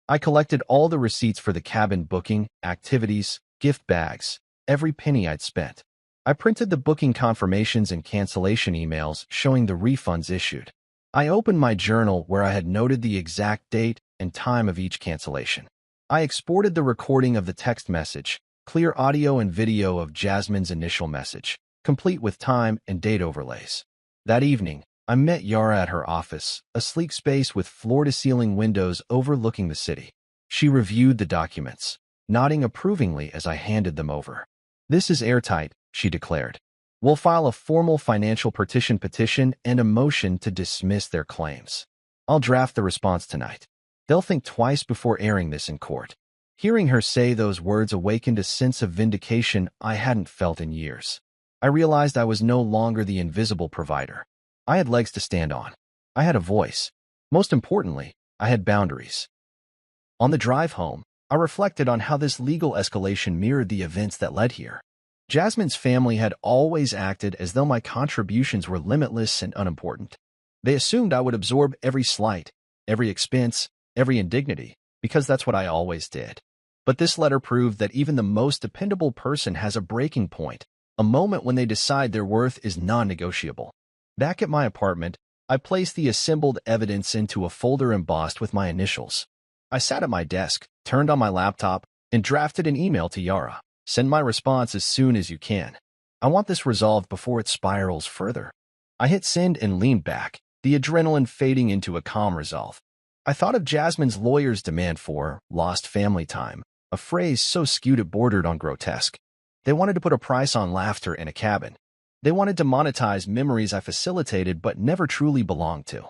I collected all the receipts for the cabin booking, activities, gift bags, every penny I'd spent. I printed the booking confirmations and cancellation emails showing the refunds issued. I opened my journal where I had noted the exact date and time of each cancellation. I exported the recording of the text message, clear audio and video of Jasmine's initial message, complete with time and date overlays. That evening, I met Yara at her office, a sleek space with floor-to-ceiling windows overlooking the city. She reviewed the documents, nodding approvingly as I handed them over. "This is airtight," she declared. "We'll file a formal financial petition and a motion to dismiss their claims. I'll draft the response tonight. They'll think twice before airing this in court." Hearing her say those words awakened a sense of vindication I hadn't felt in years. I realized I was no longer the invisible provider. I had legs to stand on. I had a voice. Most importantly, I had boundaries. On the drive home, I reflected on how this legal escalation mirrored the events that led here. Jasmine's family had always acted as though my contributions were limitless and unimportant. They assumed I would absorb every slight, every expense, every indignity, because that's what I always did. But this letter proved that even the most dependable person has a breaking point, a moment when they decide their worth is non-negotiable. Back at my apartment, I placed the assembled evidence into a folder embossed with my initials. I sat at my desk, turned on my laptop, and drafted an email to Yara. "Send my response as soon as you can. I want this resolved before it spirals further." I hit send and leaned back, the adrenaline fading into a calm resolve. I thought of Jasmine's lawyer's demand for "lost family time," a phrase so skewed it bordered on grotesque. They wanted to put a price on laughter in a cabin. They wanted to monetize memories I facilitated but never truly belonged to.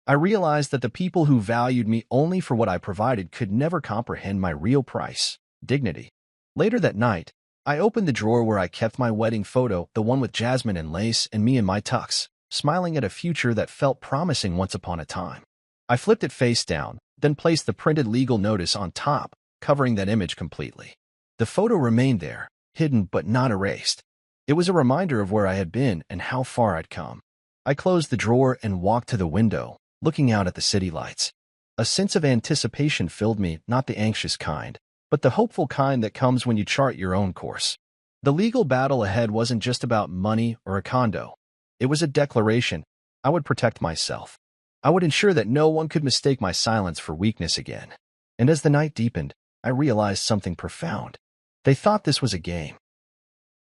I realized that the people who valued me only for what I provided could never comprehend my real price, dignity. Later that night, I opened the drawer where I kept my wedding photo, the one with Jasmine in lace and me in my tux, smiling at a future that felt promising once upon a time. I flipped it face down, then placed the printed legal notice on top, covering that image completely. The photo remained there, hidden but not erased. It was a reminder of where I had been and how far I'd come. I closed the drawer and walked to the window, looking out at the city lights. A sense of anticipation filled me, not the anxious kind, but the hopeful kind that comes when you chart your own course. The legal battle ahead wasn't just about money or a condo. It was a declaration. I would protect myself. I would ensure that no one could mistake my silence for weakness again. And as the night deepened, I realized something profound. They thought this was a game.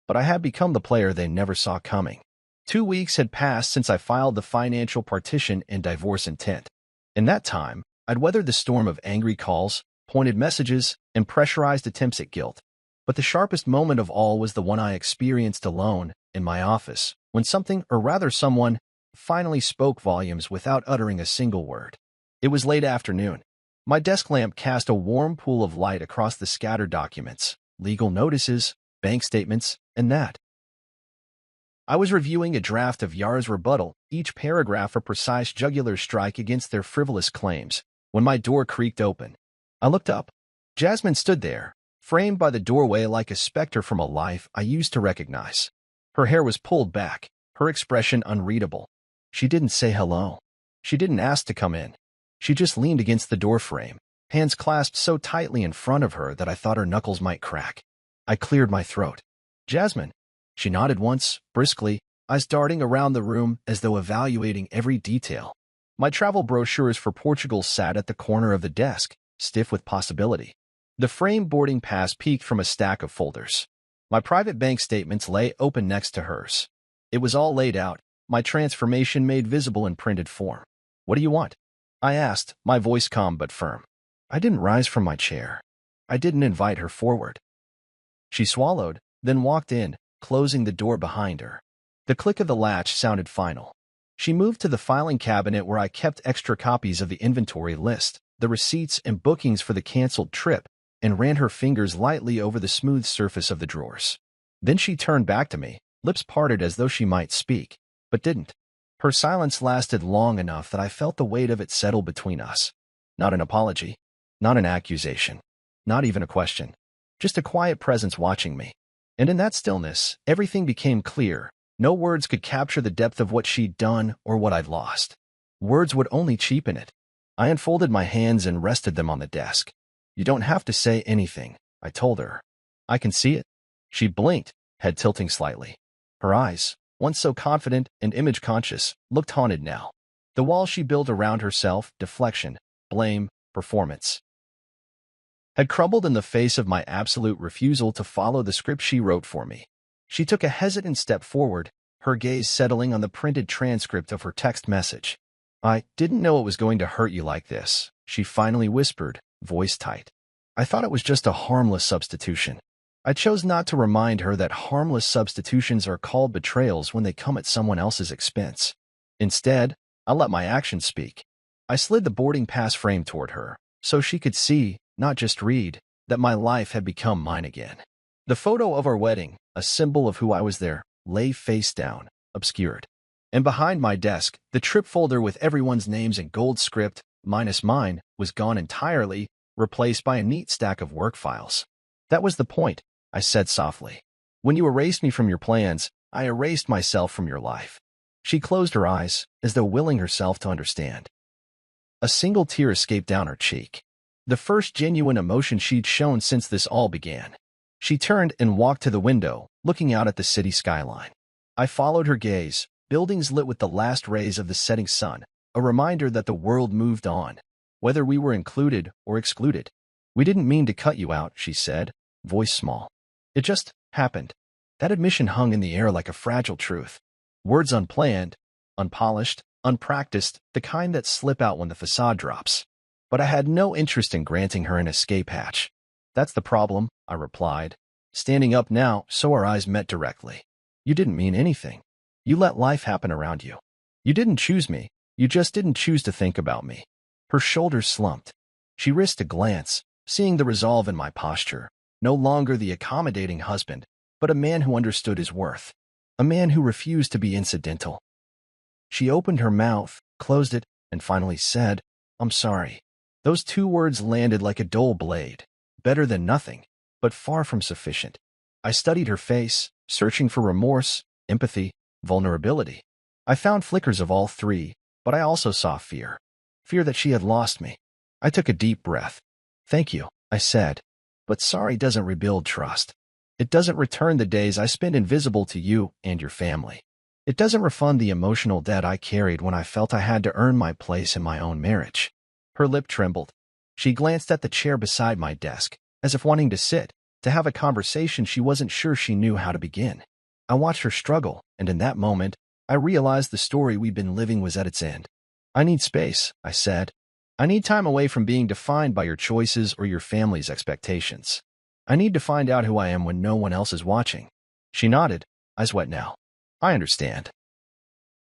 But I had become the player they never saw coming. 2 weeks had passed since I filed the financial partition and divorce intent. In that time, I'd weathered the storm of angry calls, pointed messages, and pressurized attempts at guilt. But the sharpest moment of all was the one I experienced alone, in my office, when something, or rather someone, finally spoke volumes without uttering a single word. It was late afternoon. My desk lamp cast a warm pool of light across the scattered documents, legal notices, bank statements, and that. I was reviewing a draft of Yara's rebuttal, each paragraph a precise jugular strike against their frivolous claims, when my door creaked open. I looked up. Jasmine stood there, framed by the doorway like a specter from a life I used to recognize. Her hair was pulled back, her expression unreadable. She didn't say hello. She didn't ask to come in. She just leaned against the doorframe, hands clasped so tightly in front of her that I thought her knuckles might crack. I cleared my throat. "Jasmine." She nodded once, briskly, eyes darting around the room as though evaluating every detail. My travel brochures for Portugal sat at the corner of the desk, stiff with possibility. The framed boarding pass peeked from a stack of folders. My private bank statements lay open next to hers. It was all laid out, my transformation made visible in printed form. "What do you want?" I asked, my voice calm but firm. I didn't rise from my chair. I didn't invite her forward. She swallowed, then walked in, closing the door behind her. The click of the latch sounded final. She moved to the filing cabinet where I kept extra copies of the inventory list, the receipts and bookings for the canceled trip, and ran her fingers lightly over the smooth surface of the drawers. Then she turned back to me, lips parted as though she might speak, but didn't. Her silence lasted long enough that I felt the weight of it settle between us. Not an apology, not an accusation, not even a question. Just a quiet presence watching me. And in that stillness, everything became clear. No words could capture the depth of what she'd done or what I'd lost. Words would only cheapen it. I unfolded my hands and rested them on the desk. You don't have to say anything, I told her. I can see it. She blinked, head tilting slightly. Her eyes, once so confident and image-conscious, looked haunted now. The wall she built around herself, deflection, blame, performance, had crumbled in the face of my absolute refusal to follow the script she wrote for me. She took a hesitant step forward, her gaze settling on the printed transcript of her text message. I didn't know it was going to hurt you like this, she finally whispered, voice tight. I thought it was just a harmless substitution. I chose not to remind her that harmless substitutions are called betrayals when they come at someone else's expense. Instead, I let my actions speak. I slid the boarding pass frame toward her, so she could see, not just read, that my life had become mine again. The photo of our wedding, a symbol of who I was there, lay face down, obscured. And behind my desk, the trip folder with everyone's names in gold script, minus mine, was gone entirely, replaced by a neat stack of work files. That was the point, I said softly. When you erased me from your plans, I erased myself from your life. She closed her eyes, as though willing herself to understand. A single tear escaped down her cheek. The first genuine emotion she'd shown since this all began. She turned and walked to the window, looking out at the city skyline. I followed her gaze, buildings lit with the last rays of the setting sun, a reminder that the world moved on, whether we were included or excluded. We didn't mean to cut you out, she said, voice small. It just happened. That admission hung in the air like a fragile truth. Words unplanned, unpolished, unpracticed, the kind that slip out when the facade drops. But I had no interest in granting her an escape hatch. That's the problem, I replied, standing up now so our eyes met directly. You didn't mean anything. You let life happen around you. You didn't choose me. You just didn't choose to think about me. Her shoulders slumped. She risked a glance, seeing the resolve in my posture. No longer the accommodating husband, but a man who understood his worth. A man who refused to be incidental. She opened her mouth, closed it, and finally said, I'm sorry. Those two words landed like a dull blade. Better than nothing, but far from sufficient. I studied her face, searching for remorse, empathy, vulnerability. I found flickers of all three, but I also saw fear. Fear that she had lost me. I took a deep breath. Thank you, I said. But sorry doesn't rebuild trust. It doesn't return the days I spent invisible to you and your family. It doesn't refund the emotional debt I carried when I felt I had to earn my place in my own marriage. Her lip trembled. She glanced at the chair beside my desk, as if wanting to sit, to have a conversation she wasn't sure she knew how to begin. I watched her struggle, and in that moment, I realized the story we'd been living was at its end. I need space, I said. I need time away from being defined by your choices or your family's expectations. I need to find out who I am when no one else is watching. She nodded, eyes wet now. I understand.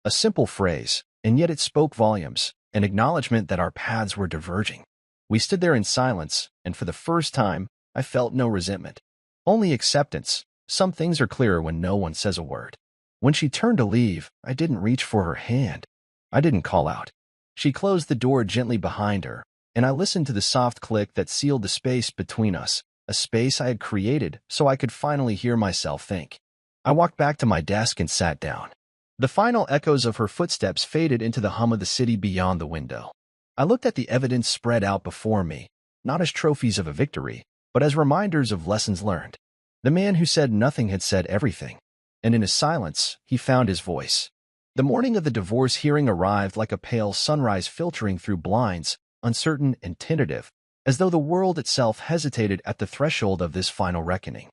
A simple phrase, and yet it spoke volumes, an acknowledgement that our paths were diverging. We stood there in silence, and for the first time, I felt no resentment. Only acceptance. Some things are clearer when no one says a word. When she turned to leave, I didn't reach for her hand. I didn't call out. She closed the door gently behind her, and I listened to the soft click that sealed the space between us, a space I had created so I could finally hear myself think. I walked back to my desk and sat down. The final echoes of her footsteps faded into the hum of the city beyond the window. I looked at the evidence spread out before me, not as trophies of a victory, but as reminders of lessons learned. The man who said nothing had said everything, and in his silence, he found his voice. The morning of the divorce hearing arrived like a pale sunrise filtering through blinds, uncertain and tentative, as though the world itself hesitated at the threshold of this final reckoning.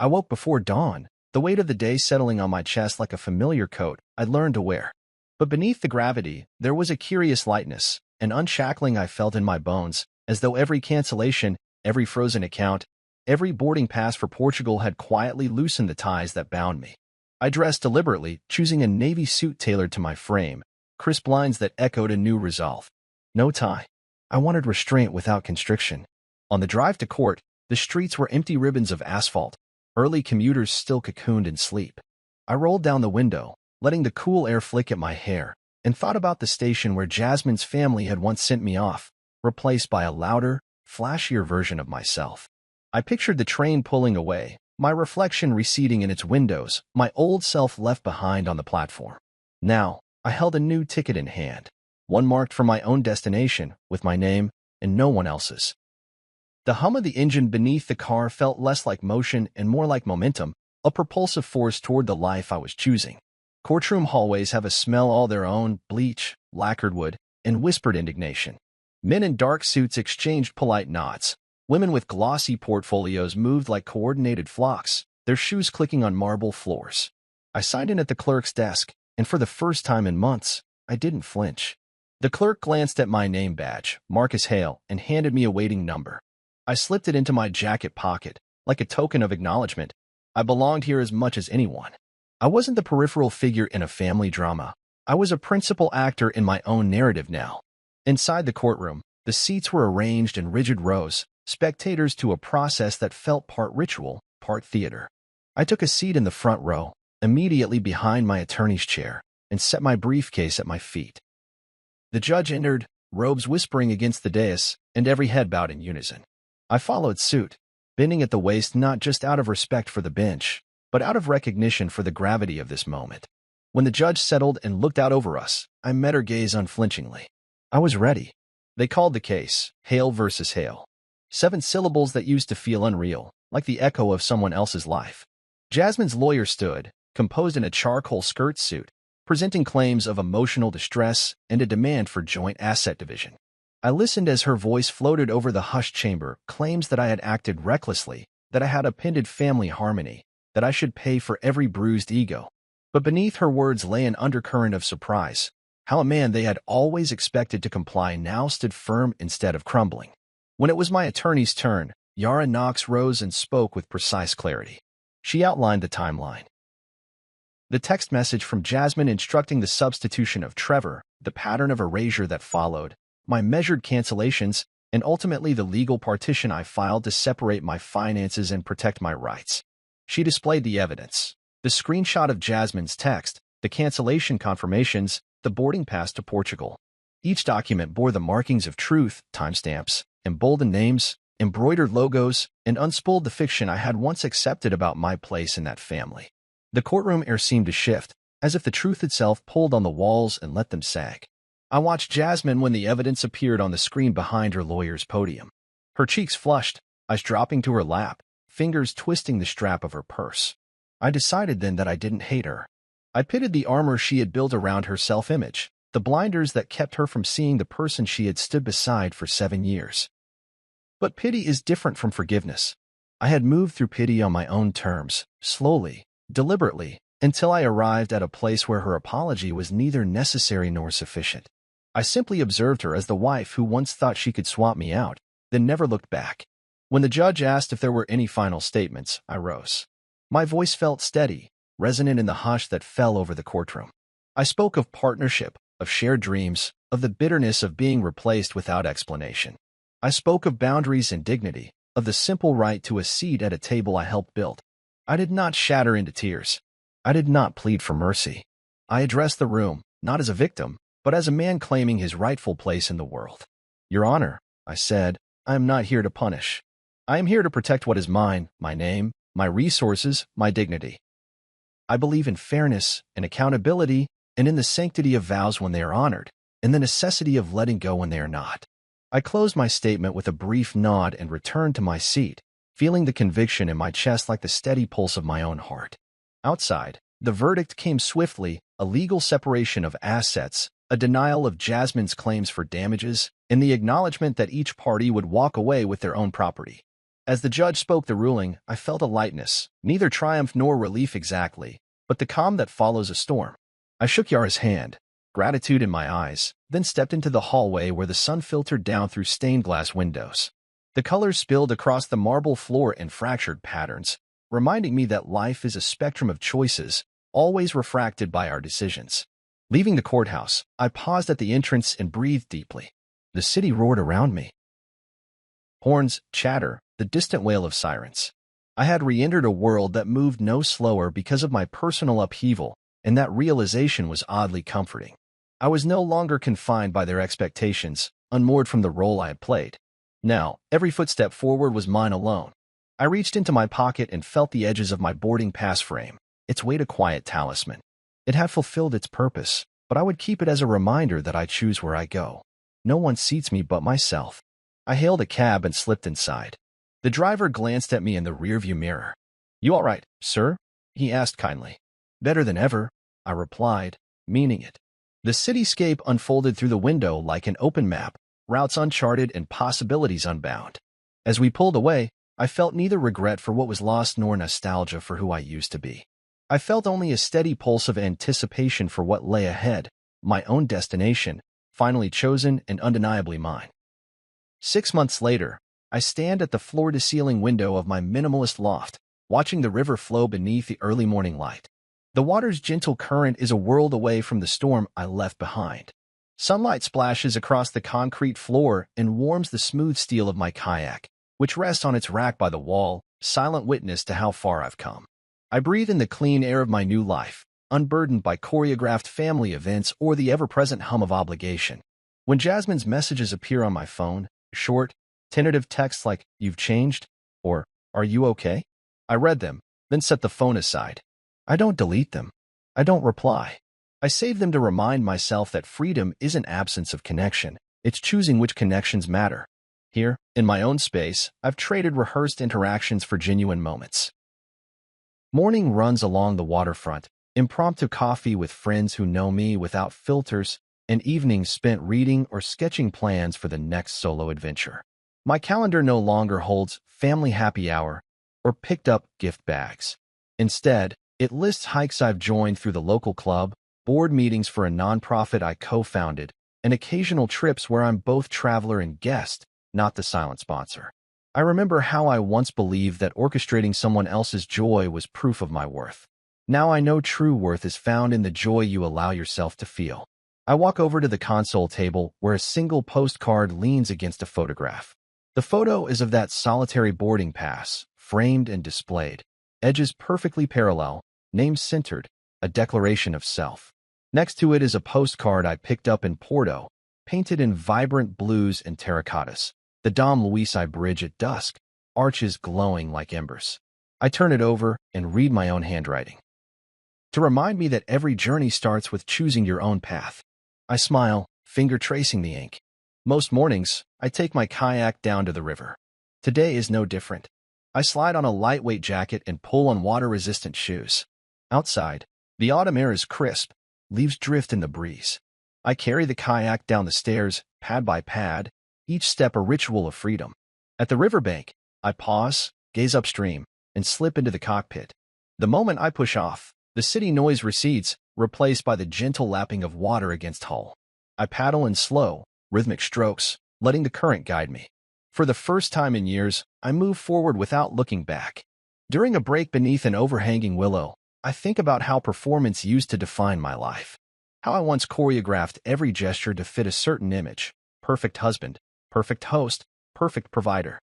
I woke before dawn, the weight of the day settling on my chest like a familiar coat I'd learned to wear. But beneath the gravity, there was a curious lightness, an unshackling I felt in my bones, as though every cancellation, every frozen account, every boarding pass for Portugal had quietly loosened the ties that bound me. I dressed deliberately, choosing a navy suit tailored to my frame, crisp lines that echoed a new resolve. No tie. I wanted restraint without constriction. On the drive to court, the streets were empty ribbons of asphalt, early commuters still cocooned in sleep. I rolled down the window, letting the cool air flick at my hair, and thought about the station where Jasmine's family had once sent me off, replaced by a louder, flashier version of myself. I pictured the train pulling away, my reflection receding in its windows, my old self left behind on the platform. Now, I held a new ticket in hand, one marked for my own destination, with my name and no one else's. The hum of the engine beneath the car felt less like motion and more like momentum, a propulsive force toward the life I was choosing. Courtroom hallways have a smell all their own: bleach, lacquered wood, and whispered indignation. Men in dark suits exchanged polite nods. Women with glossy portfolios moved like coordinated flocks, their shoes clicking on marble floors. I signed in at the clerk's desk, and for the first time in months, I didn't flinch. The clerk glanced at my name badge, Marcus Hale, and handed me a waiting number. I slipped it into my jacket pocket, like a token of acknowledgement. I belonged here as much as anyone. I wasn't the peripheral figure in a family drama. I was a principal actor in my own narrative now. Inside the courtroom, the seats were arranged in rigid rows, spectators to a process that felt part ritual, part theater. I took a seat in the front row, immediately behind my attorney's chair, and set my briefcase at my feet. The judge entered, robes whispering against the dais, and every head bowed in unison. I followed suit, bending at the waist not just out of respect for the bench, but out of recognition for the gravity of this moment. When the judge settled and looked out over us, I met her gaze unflinchingly. I was ready. They called the case Hale versus Hale. 7 syllables that used to feel unreal, like the echo of someone else's life. Jasmine's lawyer stood, composed in a charcoal skirt suit, presenting claims of emotional distress and a demand for joint asset division. I listened as her voice floated over the hushed chamber, claims that I had acted recklessly, that I had upended family harmony, that I should pay for every bruised ego. But beneath her words lay an undercurrent of surprise. How a man they had always expected to comply now stood firm instead of crumbling. When it was my attorney's turn, Yara Knox rose and spoke with precise clarity. She outlined the timeline. The text message from Jasmine instructing the substitution of Trevor, the pattern of erasure that followed, my measured cancellations, and ultimately the legal partition I filed to separate my finances and protect my rights. She displayed the evidence. The screenshot of Jasmine's text, the cancellation confirmations, the boarding pass to Portugal. Each document bore the markings of truth, timestamps, emboldened names, embroidered logos, and unspooled the fiction I had once accepted about my place in that family. The courtroom air seemed to shift, as if the truth itself pulled on the walls and let them sag. I watched Jasmine when the evidence appeared on the screen behind her lawyer's podium. Her cheeks flushed, eyes dropping to her lap, fingers twisting the strap of her purse. I decided then that I didn't hate her. I pitied the armor she had built around her self-image, the blinders that kept her from seeing the person she had stood beside for 7 years. But pity is different from forgiveness. I had moved through pity on my own terms, slowly, deliberately, until I arrived at a place where her apology was neither necessary nor sufficient. I simply observed her as the wife who once thought she could swap me out, then never looked back. When the judge asked if there were any final statements, I rose. My voice felt steady, resonant in the hush that fell over the courtroom. I spoke of partnership, of shared dreams, of the bitterness of being replaced without explanation. I spoke of boundaries and dignity, of the simple right to a seat at a table I helped build. I did not shatter into tears. I did not plead for mercy. I addressed the room, not as a victim, but as a man claiming his rightful place in the world. Your Honor, I said, I am not here to punish. I am here to protect what is mine, my name, my resources, my dignity. I believe in fairness, in accountability, and in the sanctity of vows when they are honored, and the necessity of letting go when they are not. I closed my statement with a brief nod and returned to my seat, feeling the conviction in my chest like the steady pulse of my own heart. Outside, the verdict came swiftly, a legal separation of assets, a denial of Jasmine's claims for damages, and the acknowledgement that each party would walk away with their own property. As the judge spoke the ruling, I felt a lightness, neither triumph nor relief exactly, but the calm that follows a storm. I shook Yara's hand, gratitude in my eyes, then stepped into the hallway where the sun filtered down through stained glass windows. The colors spilled across the marble floor in fractured patterns, reminding me that life is a spectrum of choices, always refracted by our decisions. Leaving the courthouse, I paused at the entrance and breathed deeply. The city roared around me. Horns, chatter, the distant wail of sirens. I had re-entered a world that moved no slower because of my personal upheaval, and that realization was oddly comforting. I was no longer confined by their expectations, unmoored from the role I had played. Now, every footstep forward was mine alone. I reached into my pocket and felt the edges of my boarding pass frame, its weight a quiet talisman. It had fulfilled its purpose, but I would keep it as a reminder that I choose where I go. No one seats me but myself. I hailed a cab and slipped inside. The driver glanced at me in the rearview mirror. "You all right, sir?" he asked kindly. "Better than ever," I replied, meaning it. The cityscape unfolded through the window like an open map, routes uncharted and possibilities unbound. As we pulled away, I felt neither regret for what was lost nor nostalgia for who I used to be. I felt only a steady pulse of anticipation for what lay ahead, my own destination, finally chosen and undeniably mine. 6 months later, I stand at the floor-to-ceiling window of my minimalist loft, watching the river flow beneath the early morning light. The water's gentle current is a world away from the storm I left behind. Sunlight splashes across the concrete floor and warms the smooth steel of my kayak, which rests on its rack by the wall, silent witness to how far I've come. I breathe in the clean air of my new life, unburdened by choreographed family events or the ever-present hum of obligation. When Jasmine's messages appear on my phone, short, tentative texts like, "You've changed," or "Are you okay?" I read them, then set the phone aside. I don't delete them. I don't reply. I save them to remind myself that freedom isn't absence of connection. It's choosing which connections matter. Here, in my own space, I've traded rehearsed interactions for genuine moments. Morning runs along the waterfront, impromptu coffee with friends who know me without filters, and evenings spent reading or sketching plans for the next solo adventure. My calendar no longer holds family happy hour or picked up gift bags. Instead, it lists hikes I've joined through the local club, board meetings for a nonprofit I co-founded, and occasional trips where I'm both traveler and guest, not the silent sponsor. I remember how I once believed that orchestrating someone else's joy was proof of my worth. Now I know true worth is found in the joy you allow yourself to feel. I walk over to the console table where a single postcard leans against a photograph. The photo is of that solitary boarding pass, framed and displayed. Edges perfectly parallel, names centered, a declaration of self. Next to it is a postcard I picked up in Porto, painted in vibrant blues and terracottas. The Dom Luisi Bridge at dusk, arches glowing like embers. I turn it over and read my own handwriting. To remind me that every journey starts with choosing your own path. I smile, finger tracing the ink. Most mornings, I take my kayak down to the river. Today is no different. I slide on a lightweight jacket and pull on water-resistant shoes. Outside, the autumn air is crisp, leaves drift in the breeze. I carry the kayak down the stairs, pad by pad, each step a ritual of freedom. At the riverbank, I pause, gaze upstream, and slip into the cockpit. The moment I push off, the city noise recedes, replaced by the gentle lapping of water against hull. I paddle in slow, rhythmic strokes, letting the current guide me. For the first time in years, I move forward without looking back. During a break beneath an overhanging willow, I think about how performance used to define my life. How I once choreographed every gesture to fit a certain image: perfect husband, perfect host, perfect provider.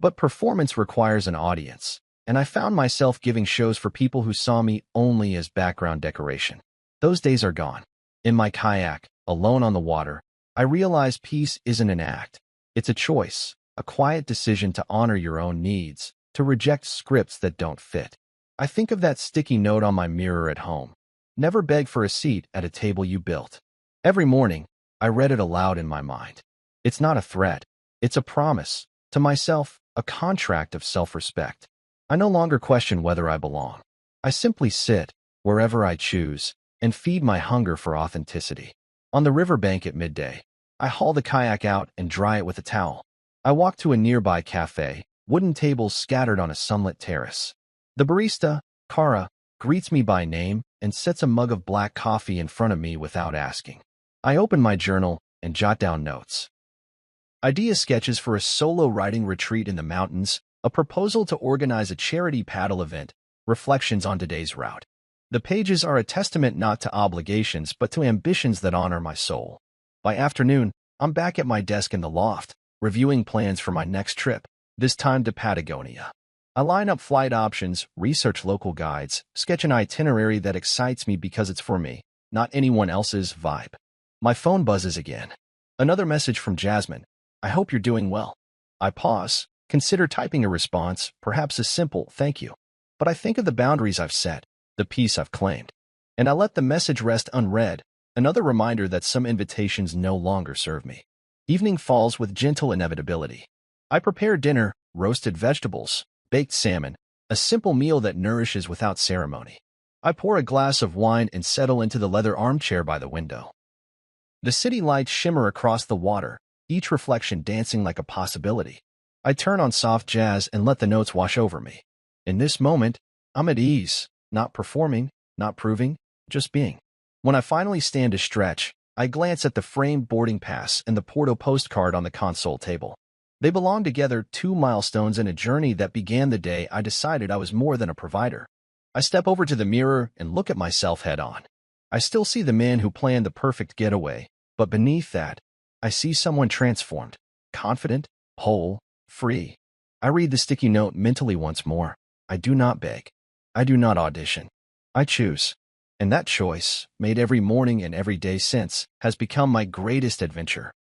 But performance requires an audience, and I found myself giving shows for people who saw me only as background decoration. Those days are gone. In my kayak, alone on the water, I realize peace isn't an act. It's a choice, a quiet decision to honor your own needs, to reject scripts that don't fit. I think of that sticky note on my mirror at home. Never beg for a seat at a table you built. Every morning, I read it aloud in my mind. It's not a threat. It's a promise. To myself, a contract of self-respect. I no longer question whether I belong. I simply sit, wherever I choose, and feed my hunger for authenticity. On the riverbank at midday, I haul the kayak out and dry it with a towel. I walk to a nearby cafe, wooden tables scattered on a sunlit terrace. The barista, Cara, greets me by name and sets a mug of black coffee in front of me without asking. I open my journal and jot down notes. Idea sketches for a solo writing retreat in the mountains, a proposal to organize a charity paddle event, reflections on today's route. The pages are a testament not to obligations but to ambitions that honor my soul. By afternoon, I'm back at my desk in the loft, reviewing plans for my next trip, this time to Patagonia. I line up flight options, research local guides, sketch an itinerary that excites me because it's for me, not anyone else's vibe. My phone buzzes again. Another message from Jasmine. I hope you're doing well. I pause, consider typing a response, perhaps a simple thank you. But I think of the boundaries I've set, the peace I've claimed. And I let the message rest unread, another reminder that some invitations no longer serve me. Evening falls with gentle inevitability. I prepare dinner, roasted vegetables, baked salmon, a simple meal that nourishes without ceremony. I pour a glass of wine and settle into the leather armchair by the window. The city lights shimmer across the water, each reflection dancing like a possibility. I turn on soft jazz and let the notes wash over me. In this moment, I'm at ease, not performing, not proving, just being. When I finally stand to stretch, I glance at the framed boarding pass and the Porto postcard on the console table. They belong together, two milestones in a journey that began the day I decided I was more than a provider. I step over to the mirror and look at myself head on. I still see the man who planned the perfect getaway, but beneath that, I see someone transformed, confident, whole, free. I read the sticky note mentally once more. I do not beg. I do not audition. I choose. And that choice, made every morning and every day since, has become my greatest adventure.